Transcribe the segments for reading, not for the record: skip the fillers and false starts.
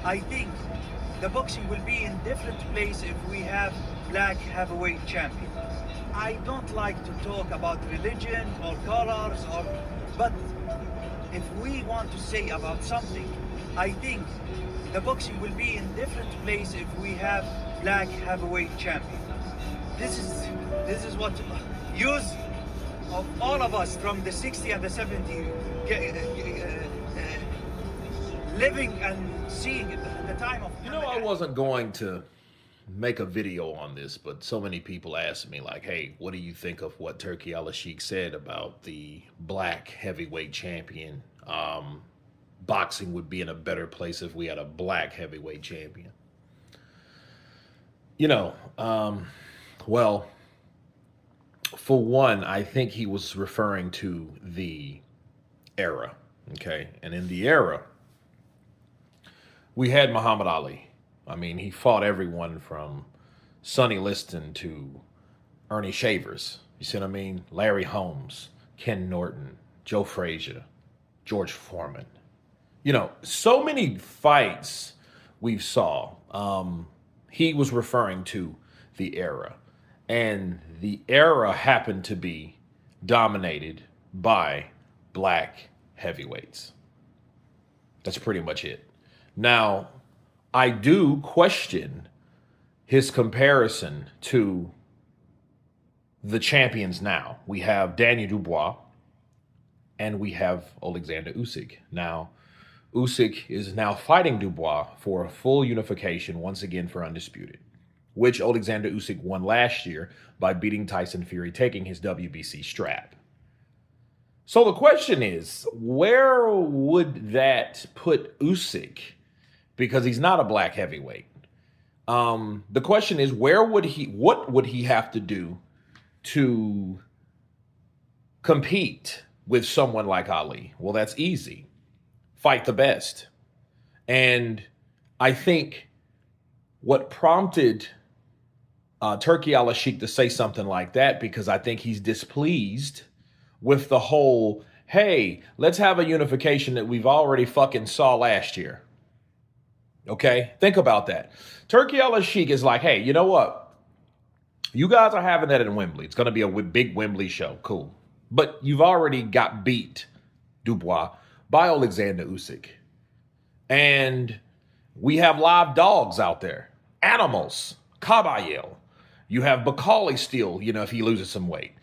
I think the boxing will be in different place if we have black heavyweight champion. I don't like to talk about religion or colors but if we want to say about something, I think the boxing will be in different place if we have black heavyweight champion. This is what use of all of us from the 60 and the 70 living and seeing at the time of. You know, I wasn't going to make a video on this, but so many people ask me, like, hey, what do you think of what Turki Alashikh said about the black heavyweight champion? Boxing would be in a better place if we had a black heavyweight champion. You know, well, for one, I think he was referring to the era, okay? And in the era, we had Muhammad Ali. I mean, he fought everyone from Sonny Liston to Ernie Shavers. You see what I mean? Larry Holmes, Ken Norton, Joe Frazier, George Foreman. You know, so many fights we've saw. He was referring to the era. And the era happened to be dominated by black heavyweights. That's pretty much it. Now, I do question his comparison to the champions now. We have Daniel Dubois and we have Alexander Usyk. Now, Usyk is now fighting Dubois for a full unification once again for undisputed, which Alexander Usyk won last year by beating Tyson Fury, taking his WBC strap. So the question is, where would that put Usyk? Because he's not a black heavyweight. The question is, what would he have to do to compete with someone like Ali? Well, that's easy. Fight the best. And I think what prompted Turki Alashikh to say something like that, because I think he's displeased with the whole, hey, let's have a unification that we've already fucking saw last year. Okay, think about that. Turki Alashikh is like, hey, you know what? You guys are having that in Wembley. It's going to be a big Wembley show. Cool. But you've already got beat, Dubois, by Alexander Usyk. And we have live dogs out there. Animals. Caballero. You have Bakali still, you know, if he loses some weight.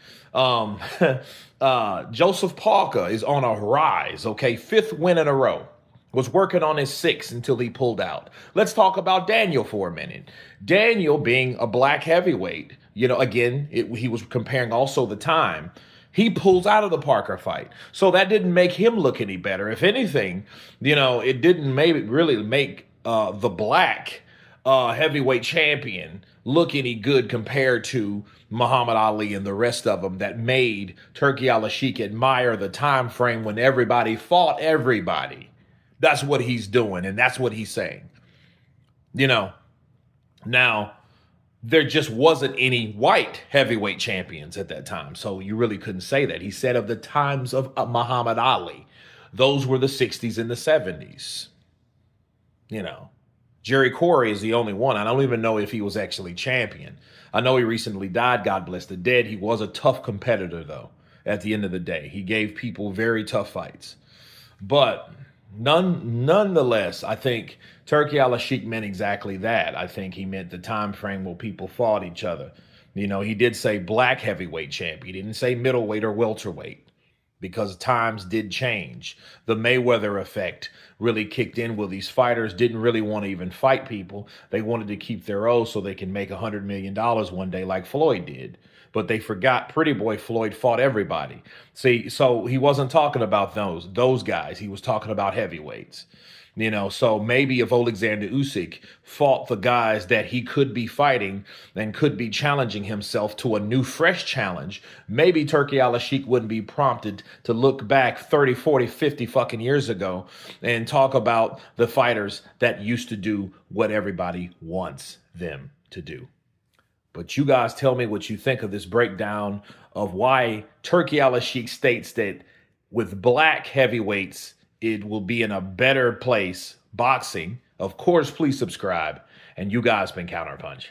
Joseph Parker is on a rise, okay? 5th win in a row. Was working on his 6th until he pulled out. Let's talk about Daniel for a minute. Daniel being a black heavyweight, you know, again, he was comparing also the time. He pulls out of the Parker fight. So that didn't make him look any better. If anything, you know, it didn't really make the black heavyweight champion look any good compared to Muhammad Ali and the rest of them that made Turki Alashikh admire the time frame when everybody fought everybody. That's what he's doing, and that's what he's saying. You know, now, there just wasn't any white heavyweight champions at that time, so you really couldn't say that. He said of the times of Muhammad Ali, those were the 60s and the 70s. You know, Jerry Corey is the only one. I don't even know if he was actually champion. I know he recently died, God bless the dead. He was a tough competitor, though, at the end of the day. He gave people very tough fights. But nonetheless, I think Turki Alashikh meant exactly that. I think he meant the time frame where people fought each other. You know, he did say black heavyweight champ. He didn't say middleweight or welterweight because times did change. The Mayweather effect really kicked in where these fighters didn't really want to even fight people. They wanted to keep their oath so they can make $100 million one day like Floyd did. But they forgot Pretty Boy Floyd fought everybody. See, so he wasn't talking about those guys. He was talking about heavyweights. You know, so maybe if Alexander Usyk fought the guys that he could be fighting and could be challenging himself to a new, fresh challenge, maybe Turki Alashikh wouldn't be prompted to look back 30, 40, 50 fucking years ago and talk about the fighters that used to do what everybody wants them to do. But you guys tell me what you think of this breakdown of why Turki Alashikh states that with black heavyweights, it will be in a better place, boxing, Of course, please subscribe. And you guys been Counterpunch.